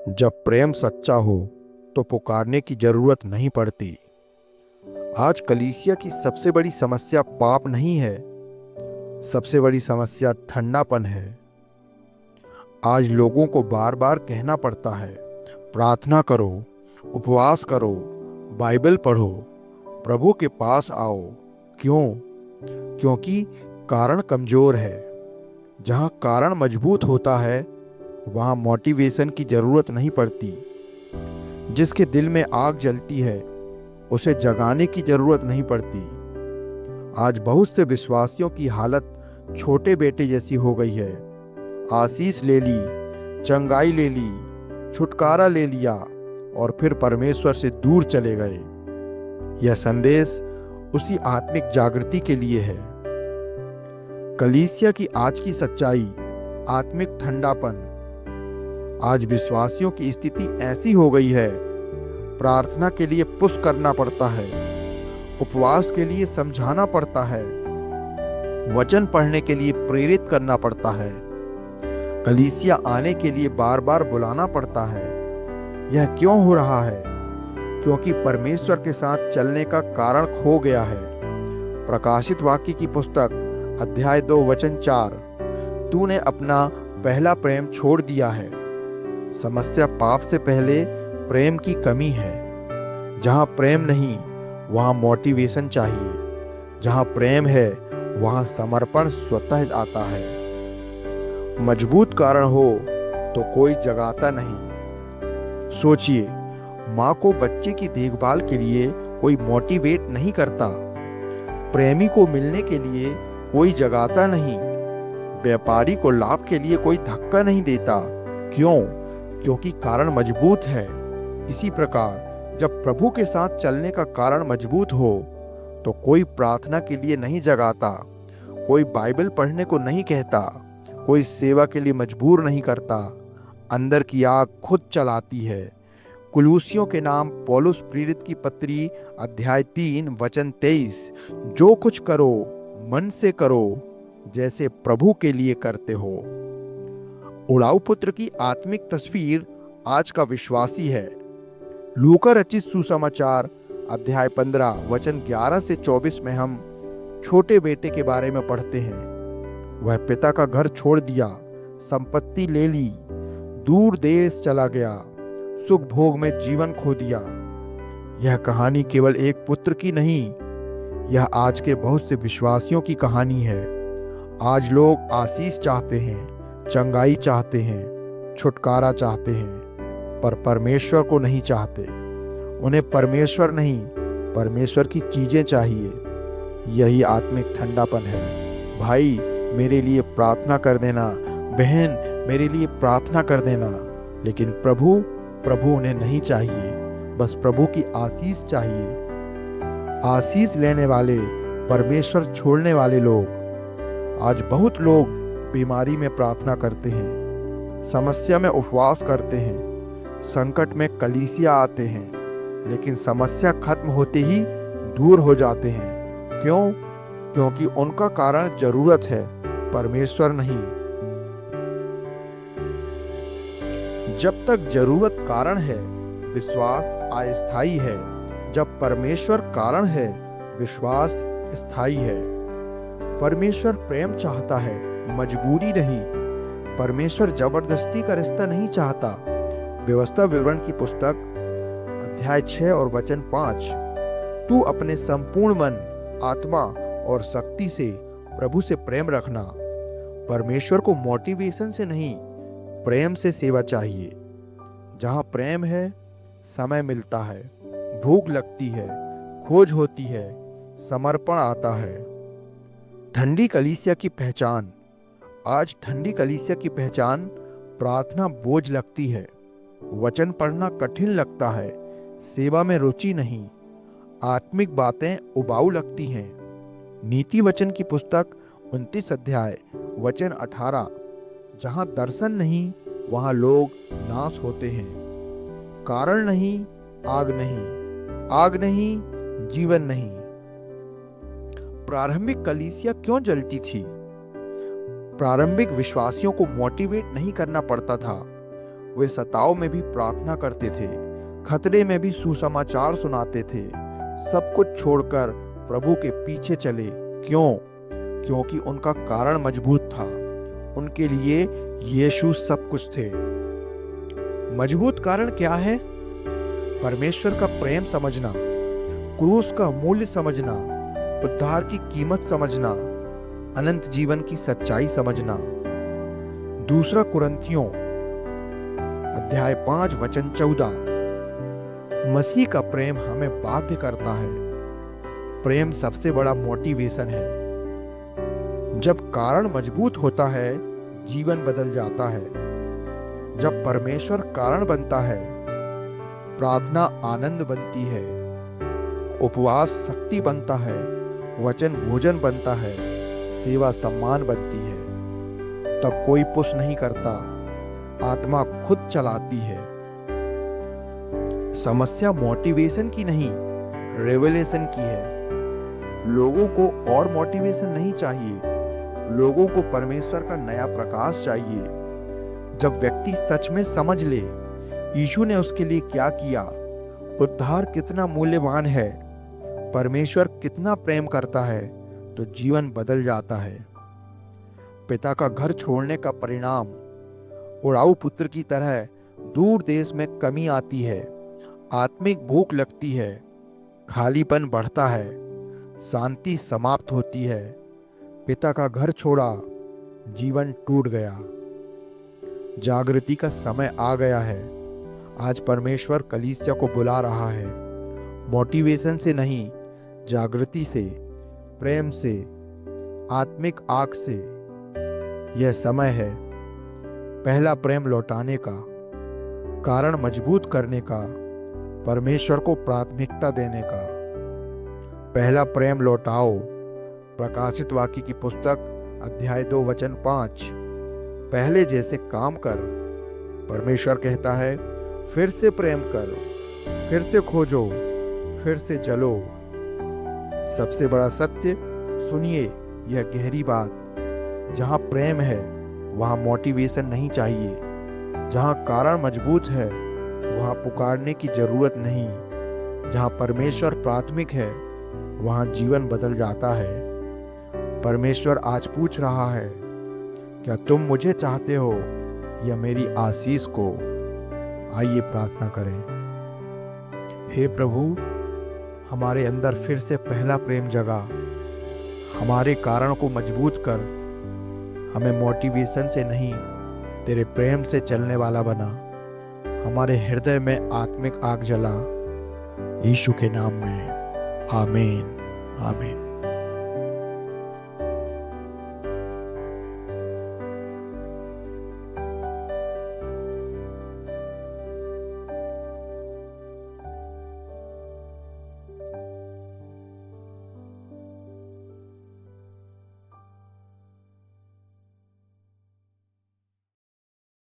जब प्रेम सच्चा हो तो पुकारने की जरूरत नहीं पड़ती। आज कलीसिया की सबसे बड़ी समस्या पाप नहीं है, सबसे बड़ी समस्या ठंडापन है। आज लोगों को बार बार कहना पड़ता है, प्रार्थना करो, उपवास करो, बाइबल पढ़ो, प्रभु के पास आओ। क्यों? क्योंकि कारण कमजोर है। जहाँ कारण मजबूत होता है वहाँ मोटिवेशन की जरूरत नहीं पड़ती। जिसके दिल में आग जलती है उसे जगाने की जरूरत नहीं पड़ती। आज बहुत से विश्वासियों की हालत छोटे बेटे जैसी हो गई है। आशीष ले ली, चंगाई ले ली, छुटकारा ले लिया और फिर परमेश्वर से दूर चले गए। यह संदेश उसी आत्मिक जागृति के लिए है। कलीसिया की आज की सच्चाई, आत्मिक ठंडापन। आज विश्वासियों की स्थिति ऐसी हो गई है, प्रार्थना के लिए पुश करना पड़ता है, उपवास के लिए समझाना पड़ता है, वचन पढ़ने के लिए प्रेरित करना पड़ता है, कलीसिया आने के लिए बार बार बुलाना पड़ता है। यह क्यों हो रहा है? क्योंकि परमेश्वर के साथ चलने का कारण खो गया है। प्रकाशित वाक्य की पुस्तक अध्याय 2 वचन 4, तूने अपना पहला प्रेम छोड़ दिया है। समस्या पाप से पहले प्रेम की कमी है। जहाँ प्रेम नहीं वहाँ मोटिवेशन चाहिए। जहाँ प्रेम है वहाँ समर्पण स्वतः आता है। मजबूत कारण हो तो कोई जगाता नहीं। सोचिए, माँ को बच्चे की देखभाल के लिए कोई मोटिवेट नहीं करता। प्रेमी को मिलने के लिए कोई जगाता नहीं। व्यापारी को लाभ के लिए कोई धक्का नहीं देता। क्यों? क्योंकि कारण मजबूत है। इसी प्रकार जब प्रभु के साथ चलने का कारण मजबूत हो तो कोई प्रार्थना के लिए नहीं जगाता, कोई बाइबल पढ़ने को नहीं कहता, कोई सेवा के लिए मजबूर नहीं करता। अंदर की आग खुद चलाती है। कुलूसियों के नाम पौलुस प्रेरित की पत्री अध्याय 3 वचन 23, जो कुछ करो मन से करो जैसे प्रभु के लिए करते हो। उड़ाऊ पुत्र की आत्मिक तस्वीर आज का विश्वासी है। लूका रचित सुसमाचार अध्याय 15 वचन 11 से 24 में हम छोटे बेटे के बारे में पढ़ते हैं। वह पिता का घर छोड़ दिया, संपत्ति ले ली, दूर देश चला गया, सुख भोग में जीवन खो दिया। यह कहानी केवल एक पुत्र की नहीं, यह आज के बहुत से विश्वासियों की कहानी है। आज लोग आशीष चाहते हैं, चंगाई चाहते हैं, छुटकारा चाहते हैं, पर परमेश्वर को नहीं चाहते। उन्हें परमेश्वर नहीं, परमेश्वर की चीजें चाहिए। यही आत्मिक ठंडापन है। भाई, मेरे लिए प्रार्थना कर देना, बहन मेरे लिए प्रार्थना कर देना। लेकिन प्रभु उन्हें नहीं चाहिए। बस प्रभु की आशीष चाहिए। आशीष लेने वाले, परमेश्वर छोड़ने वाले लोग। आज बहुत लोग बीमारी में प्रार्थना करते हैं, समस्या में उपवास करते हैं, संकट में कलीसिया आते हैं, लेकिन समस्या खत्म होते ही दूर हो जाते हैं। क्यों? क्योंकि उनका कारण जरूरत है, परमेश्वर नहीं। जब तक जरूरत कारण है, विश्वास अस्थायी है। जब परमेश्वर कारण है, विश्वास स्थायी है। परमेश्वर प्रेम चाहता है, मजबूरी नहीं। परमेश्वर जबरदस्ती का रिश्ता नहीं चाहता। व्यवस्था विवरण की पुस्तक अध्याय 6 और वचन 5, तू अपने संपूर्ण मन, आत्मा और शक्ति से प्रभु से प्रेम रखना। परमेश्वर को मोटिवेशन से नहीं, प्रेम से सेवा चाहिए। जहाँ प्रेम है, समय मिलता है, भूख लगती है, खोज होती है, समर्पण आता है। ठंडी कलीसिया की पहचान। आज ठंडी कलीसिया की पहचान प्रार्थना बोझ लगती है, वचन पढ़ना कठिन लगता है, सेवा में रुचि नहीं, आत्मिक बातें उबाऊ लगती हैं। नीति वचन की पुस्तक 29 अध्याय वचन 18, जहाँ दर्शन नहीं वहाँ लोग नाश होते हैं। कारण नहीं, आग नहीं, आग नहीं, जीवन नहीं। प्रारंभिक कलीसिया क्यों जलती थी? प्रारंभिक विश्वासियों को मोटिवेट नहीं करना पड़ता था, वे सताव में भी प्रार्थना करते थे, खतरे में भी सुसमाचार सुनाते थे। सब कुछ छोड़कर प्रभु के पीछे चले। क्यों? क्योंकि उनका कारण मजबूत था। उनके लिए यीशु सब कुछ थे। मजबूत कारण क्या है? परमेश्वर का प्रेम समझना, क्रूस का मूल्य समझना, उद्धार की कीमत समझना, अनंत जीवन की सच्चाई समझना। दूसरा कुरिन्थियों अध्याय 5 वचन 14। मसीह का प्रेम हमें बाध्य करता है। प्रेम सबसे बड़ा मोटिवेशन है। जब कारण मजबूत होता है, जीवन बदल जाता है। जब परमेश्वर कारण बनता है, प्रार्थना आनंद बनती है, उपवास शक्ति बनता है, वचन भोजन बनता है, सेवा सम्मान बनती है। तब कोई पुश नहीं करता, आत्मा खुद चलाती है। समस्या मोटिवेशन की नहीं, रेवलेशन की है। लोगों को और मोटिवेशन नहीं चाहिए, लोगों को परमेश्वर का नया प्रकाश चाहिए। जब व्यक्ति सच में समझ ले यीशु ने उसके लिए क्या किया, उद्धार कितना मूल्यवान है, परमेश्वर कितना प्रेम करता है, तो जीवन बदल जाता है। पिता का घर छोड़ने का परिणाम उड़ाऊ पुत्र की तरह दूर देश में कमी आती है। आत्मिक भूख लगती है, खालीपन बढ़ता है, शांति समाप्त होती है। पिता का घर छोड़ा, जीवन टूट गया। जागृति का समय आ गया है। आज परमेश्वर कलीसिया को बुला रहा है, मोटिवेशन से नहीं, जागृति से, प्रेम से, आत्मिक आग से। यह समय है पहला प्रेम लौटाने का, कारण मजबूत करने का, परमेश्वर को प्राथमिकता देने का। पहला प्रेम लौटाओ। प्रकाशित वाक्य की पुस्तक अध्याय 2 वचन 5। पहले जैसे काम कर। परमेश्वर कहता है, फिर से प्रेम कर, फिर से खोजो, फिर से चलो। सबसे बड़ा सत्य सुनिए, यह गहरी बात, जहाँ प्रेम है वहाँ मोटिवेशन नहीं चाहिए। जहाँ कारण मजबूत है वहाँ पुकारने की जरूरत नहीं। जहाँ परमेश्वर प्राथमिक है वहाँ जीवन बदल जाता है। परमेश्वर आज पूछ रहा है, क्या तुम मुझे चाहते हो या मेरी आशीष को? आइए प्रार्थना करें। हे प्रभु, हमारे अंदर फिर से पहला प्रेम जगा। हमारे कारण को मजबूत कर। हमें मोटिवेशन से नहीं, तेरे प्रेम से चलने वाला बना। हमारे हृदय में आत्मिक आग जला। यीशु के नाम में आमीन, आमीन।